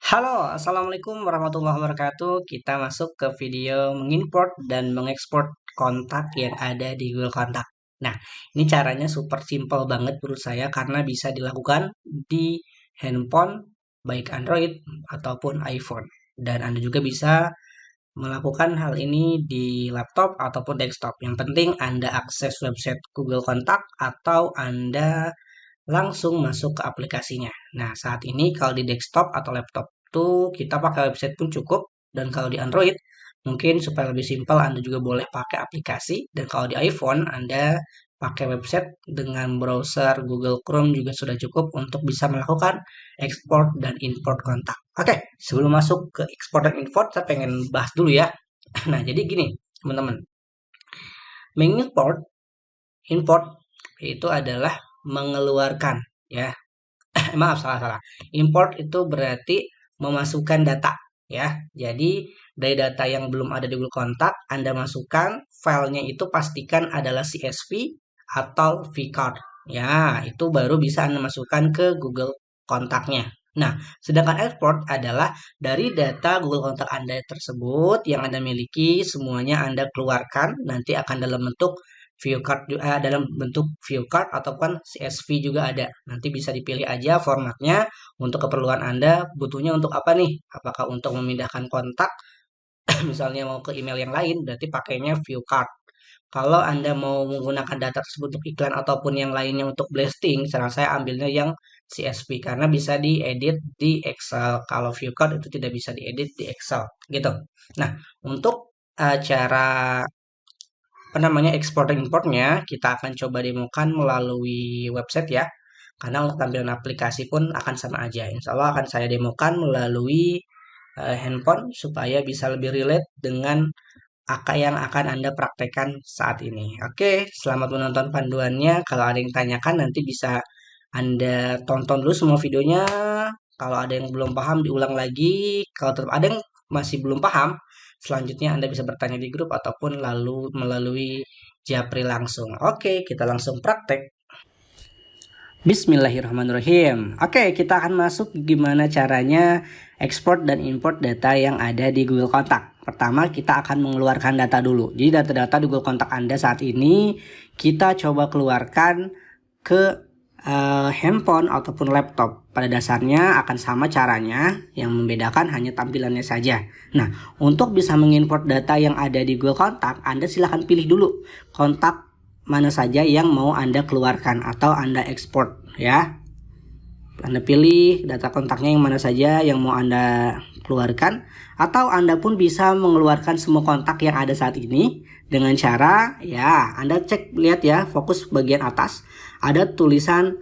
Halo, Assalamualaikum warahmatullahi wabarakatuh. Kita masuk ke video mengimport dan mengekspor kontak yang ada di Google Kontak. Nah, ini caranya super simple banget menurut saya karena bisa dilakukan di handphone baik Android ataupun iPhone. Dan Anda juga bisa melakukan hal ini di laptop ataupun desktop. Yang penting Anda akses website Google Kontak atau Anda langsung masuk ke aplikasinya. Nah, saat ini kalau di desktop atau laptop tuh kita pakai website pun cukup. Dan kalau di Android, mungkin supaya lebih simpel Anda juga boleh pakai aplikasi. Dan kalau di iPhone, Anda pakai website dengan browser Google Chrome juga sudah cukup untuk bisa melakukan ekspor dan import kontak. Oke, sebelum masuk ke ekspor dan import, saya pengen bahas dulu ya. Nah, jadi gini, teman-teman. Mengimport, import itu adalah mengeluarkan ya. Maaf, salah. Import itu berarti memasukkan data ya. Jadi dari data yang belum ada di Google Kontak, Anda masukkan filenya itu pastikan adalah CSV atau vCard. Ya, itu baru bisa Anda masukkan ke Google Kontaknya. Nah, sedangkan export adalah dari data Google Kontak Anda tersebut yang Anda miliki, semuanya Anda keluarkan, nanti akan dalam bentuk view card dalam bentuk view card ataupun CSV juga ada. Nanti bisa dipilih aja formatnya untuk keperluan Anda butuhnya untuk apa nih? Apakah untuk memindahkan kontak misalnya mau ke email yang lain berarti pakainya view card. Kalau Anda mau menggunakan data tersebut untuk iklan ataupun yang lainnya untuk blasting, saran saya ambilnya yang CSV karena bisa diedit di Excel. Kalau view card itu tidak bisa diedit di Excel, gitu. Nah, untuk cara apa namanya ekspor dan importnya kita akan coba demokan melalui website ya, karena untuk tampilan aplikasi pun akan sama aja. Insya Allah akan saya demokan melalui handphone supaya bisa lebih relate dengan AK yang akan Anda praktekkan saat ini. Oke, selamat menonton panduannya. Kalau ada yang tanyakan nanti bisa Anda tonton dulu semua videonya. Kalau ada yang belum paham diulang lagi. Kalau tetap ada yang masih belum paham, selanjutnya Anda bisa bertanya di grup ataupun lalu melalui Japri langsung. Oke, kita langsung praktek. Bismillahirrahmanirrahim. Oke, kita akan masuk gimana caranya ekspor dan import data yang ada di Google Kontak. Pertama, kita akan mengeluarkan data dulu. Jadi data-data di Google Kontak Anda saat ini kita coba keluarkan ke handphone ataupun laptop. Pada dasarnya akan sama caranya, yang membedakan hanya tampilannya saja. Nah, untuk bisa mengimport data yang ada di Google Kontak, Anda silahkan pilih dulu kontak mana saja yang mau Anda keluarkan atau Anda ekspor ya. Anda pilih data kontaknya yang mana saja yang mau Anda keluarkan, atau Anda pun bisa mengeluarkan semua kontak yang ada saat ini dengan cara ya Anda cek, lihat ya, fokus bagian atas ada tulisan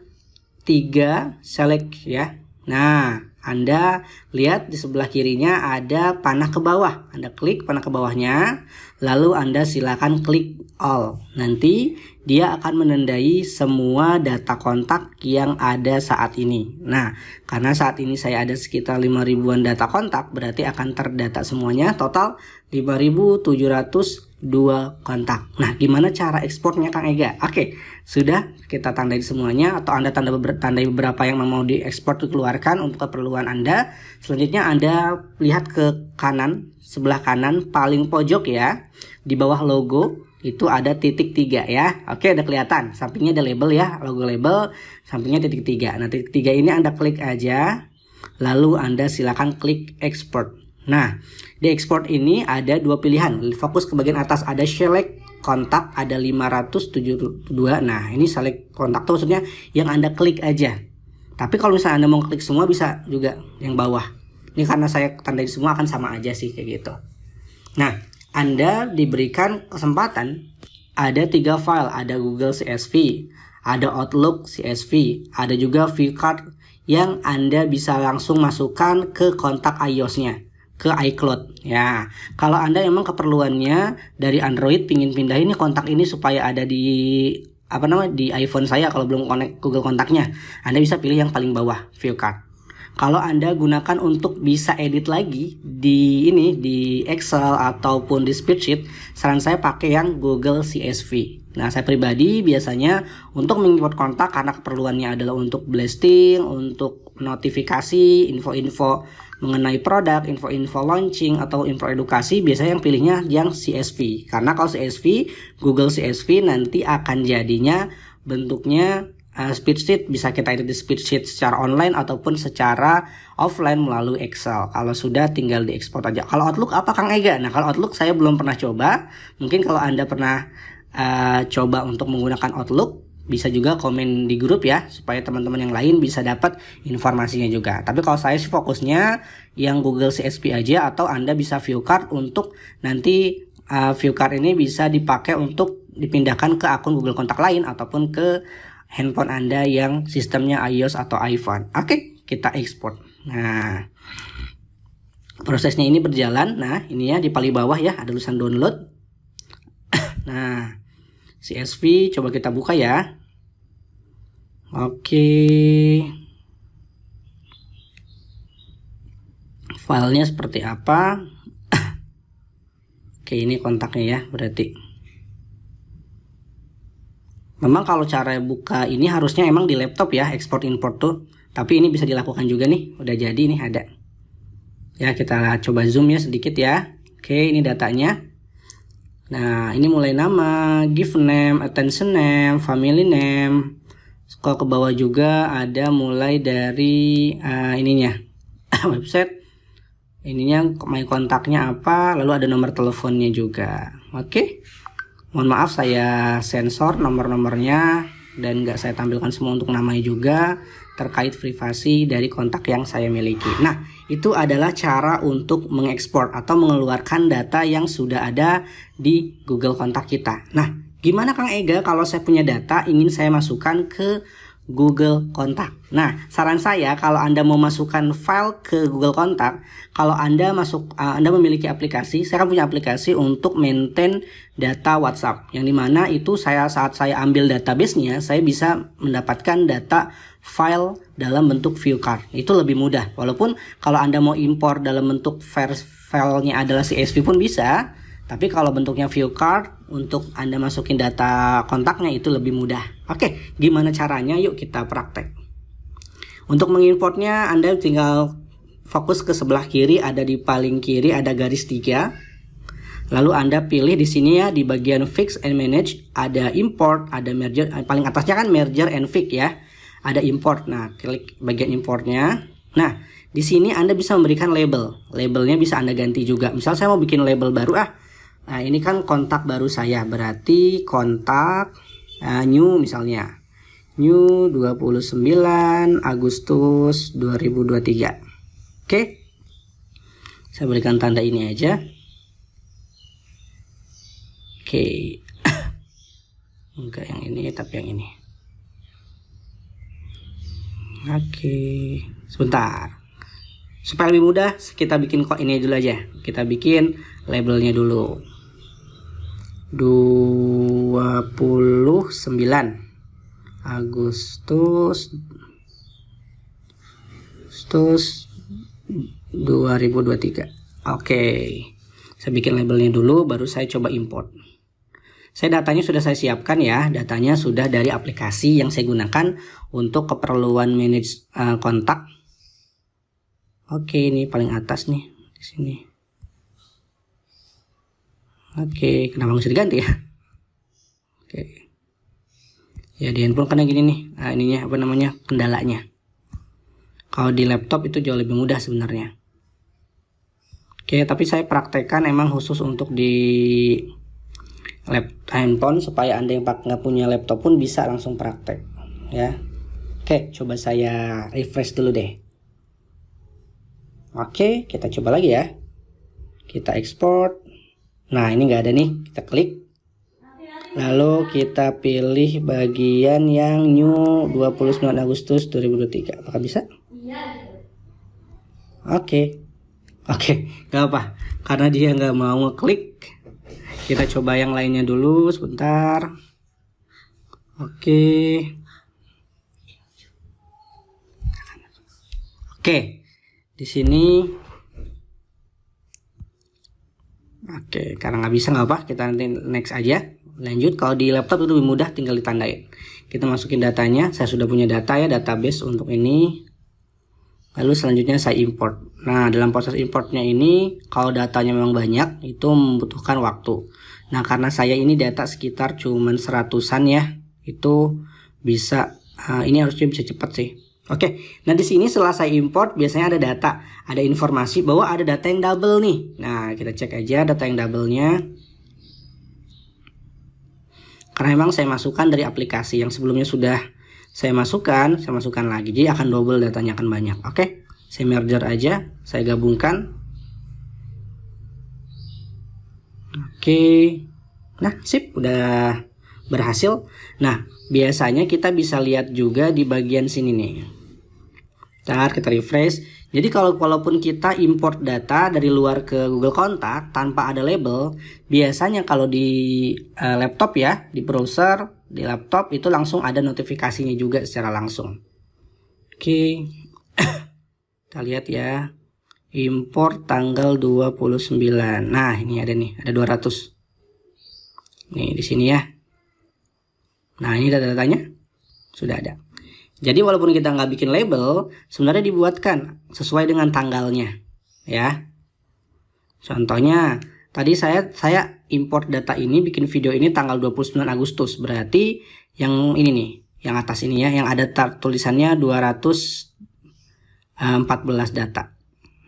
3 select ya. Nah, Anda lihat di sebelah kirinya ada panah ke bawah. Anda klik panah ke bawahnya, lalu Anda silakan klik all. Nanti dia akan menandai semua data kontak yang ada saat ini. Nah, karena saat ini saya ada sekitar 5.000-an data kontak, berarti akan terdata semuanya, total 5.702 kontak. Nah, gimana cara ekspornya Kang Ega? Oke, sudah kita tandai semuanya, atau Anda tandai beberapa yang mau diekspor dikeluarkan untuk keperluan Anda. Selanjutnya Anda lihat ke kanan, sebelah kanan paling pojok ya, di bawah logo itu ada titik 3 ya. Oke, udah kelihatan. Sampingnya ada label ya, logo label, sampingnya titik 3. Nah, titik 3 ini Anda klik aja, lalu Anda silakan klik export. Nah, di export ini ada dua pilihan. Fokus ke bagian atas, ada select kontak, ada 572. Nah, ini select kontak tuh maksudnya yang Anda klik aja. Tapi kalau misalnya Anda mau klik semua bisa juga yang bawah. Ini karena saya tandai semua akan sama aja sih kayak gitu. Nah, Anda diberikan kesempatan ada 3 file, ada Google CSV, ada Outlook CSV, ada juga vCard yang Anda bisa langsung masukkan ke kontak iOS-nya, ke iCloud ya. Kalau Anda memang keperluannya dari Android pingin pindah ini kontak ini supaya ada di di iPhone saya kalau belum connect Google Kontaknya, Anda bisa pilih yang paling bawah, vCard. Kalau Anda gunakan untuk bisa edit lagi di Excel ataupun di spreadsheet, saran saya pakai yang Google CSV. Nah, saya pribadi biasanya untuk mengimport kontak karena keperluannya adalah untuk blasting, untuk notifikasi, info-info mengenai produk, info-info launching, atau info edukasi, biasanya yang pilihnya yang CSV. Karena kalau CSV, Google CSV nanti akan jadinya bentuknya spreadsheet, bisa kita edit di spreadsheet secara online ataupun secara offline melalui Excel. Kalau sudah tinggal diekspor aja. Kalau Outlook apa Kang Ega? Nah, kalau Outlook saya belum pernah coba. Mungkin kalau Anda pernah coba untuk menggunakan Outlook, bisa juga komen di grup ya, supaya teman-teman yang lain bisa dapat informasinya juga. Tapi kalau saya sih fokusnya yang Google CSV aja, atau Anda bisa view card untuk nanti view card ini bisa dipakai untuk dipindahkan ke akun Google Kontak lain ataupun ke handphone Anda yang sistemnya iOS atau iPhone. Oke, kita ekspor. Nah, prosesnya ini berjalan. Nah, ini ya di paling bawah ya ada tulisan download. Nah, CSV coba kita buka ya. Oke. Filenya seperti apa? Oke, ini kontaknya ya, berarti. Memang kalau cara buka ini harusnya emang di laptop ya, export import tuh. Tapi ini bisa dilakukan juga nih, udah jadi nih ada. Ya, kita coba zoom ya sedikit ya. Oke, ini datanya. Nah, ini mulai nama, gift name, attention name, family name. Kalau ke bawah juga ada mulai dari ininya website, ininya my kontaknya apa, lalu ada nomor teleponnya juga. Oke. Mohon maaf saya sensor nomor-nomornya dan nggak saya tampilkan semua untuk namanya juga, terkait privasi dari kontak yang saya miliki. Nah, itu adalah cara untuk mengekspor atau mengeluarkan data yang sudah ada di Google Kontak kita. Nah, gimana Kang Ega kalau saya punya data ingin saya masukkan ke Google Kontak? Nah, saran saya kalau Anda mau masukkan file ke Google Kontak, kalau Anda memiliki aplikasi, saya kan punya aplikasi untuk maintain data WhatsApp, yang dimana itu saat saya ambil database-nya, saya bisa mendapatkan data file dalam bentuk view card. Itu lebih mudah. Walaupun kalau Anda mau impor dalam bentuk filenya adalah CSV pun bisa, tapi kalau bentuknya view card untuk Anda masukin data kontaknya itu lebih mudah. Oke, gimana caranya? Yuk kita praktek. Untuk mengimportnya Anda tinggal fokus ke sebelah kiri, ada di paling kiri ada garis 3. Lalu Anda pilih di sini ya, di bagian fix and manage ada import, ada merger, paling atasnya kan merger and fix ya. Ada import. Nah, klik bagian importnya. Nah, di sini Anda bisa memberikan label. Labelnya bisa Anda ganti juga. Misal saya mau bikin label baru Nah, ini kan kontak baru saya, berarti kontak new misalnya. New 29 Agustus 2023. Oke. Saya berikan tanda ini aja. Oke. Enggak yang ini, tapi yang ini. Oke. Sebentar. Supaya lebih mudah, kita bikin kok ini dulu aja. Kita bikin labelnya dulu. 29 Agustus 2023. Oke. Saya bikin labelnya dulu, baru saya coba import. Datanya sudah saya siapkan ya. Datanya sudah dari aplikasi yang saya gunakan untuk keperluan manage kontak. Oke, ini paling atas nih di sini. Oke, kenapa mesti diganti ya? Oke. Ya di handphone kan gini nih. Nah, ininya apa namanya? Kendalanya. Kalau di laptop itu jauh lebih mudah sebenarnya. Oke, tapi saya praktekkan emang khusus untuk di handphone supaya Anda yang nggak punya laptop pun bisa langsung praktek ya. Oke, coba saya refresh dulu deh. Oke, kita coba lagi ya. Kita ekspor. Nah, ini nggak ada nih. Kita klik. Lalu kita pilih bagian yang new 29 Agustus 2023. Apakah bisa? Oke. Nggak apa. Karena dia nggak mau ngeklik. Kita coba yang lainnya dulu sebentar. Oke. Di sini. Oke, karena nggak bisa nggak apa, kita nanti next aja. Lanjut, kalau di laptop itu lebih mudah, tinggal ditandain. Kita masukin datanya, saya sudah punya data ya, database untuk ini. Lalu selanjutnya saya import. Nah, dalam proses importnya ini, kalau datanya memang banyak, itu membutuhkan waktu. Nah, karena saya ini data sekitar cuman 100-an ya, itu bisa, ini harusnya bisa cepat sih. Oke, nah di sini setelah saya import, biasanya ada data, ada informasi bahwa ada data yang double nih. Nah, kita cek aja data yang double-nya. Karena memang saya masukkan dari aplikasi yang sebelumnya sudah saya masukkan lagi, jadi akan double datanya, akan banyak. Oke, saya merger aja, saya gabungkan. Oke, nah sip, udah berhasil. Nah, biasanya kita bisa lihat juga di bagian sini nih. Kita refresh. Jadi walaupun kita import data dari luar ke Google Kontak tanpa ada label, biasanya kalau di laptop ya, di browser, di laptop itu langsung ada notifikasinya juga secara langsung. Oke. Kita lihat ya. Import tanggal 29. Nah, ini ada nih, ada 200. Nih di sini ya. Nah, ini data-datanya sudah ada. Jadi walaupun kita nggak bikin label, sebenarnya dibuatkan sesuai dengan tanggalnya, ya. Contohnya, tadi saya import data ini, bikin video ini tanggal 29 Agustus. Berarti yang ini nih, yang atas ini ya, yang ada tulisannya 214 data.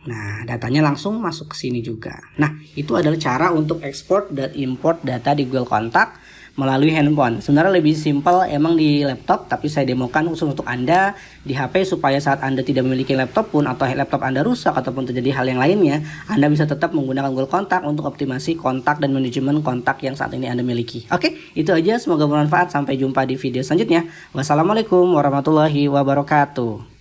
Nah, datanya langsung masuk ke sini juga. Nah, itu adalah cara untuk ekspor dan import data di Google Kontak melalui handphone. Sebenarnya lebih simpel emang di laptop, tapi saya demokan khusus untuk Anda di HP supaya saat Anda tidak memiliki laptop pun atau laptop Anda rusak ataupun terjadi hal yang lainnya, Anda bisa tetap menggunakan Google Kontak untuk optimasi kontak dan manajemen kontak yang saat ini Anda miliki. Oke, itu aja, semoga bermanfaat. Sampai jumpa di video selanjutnya. Wassalamualaikum warahmatullahi wabarakatuh.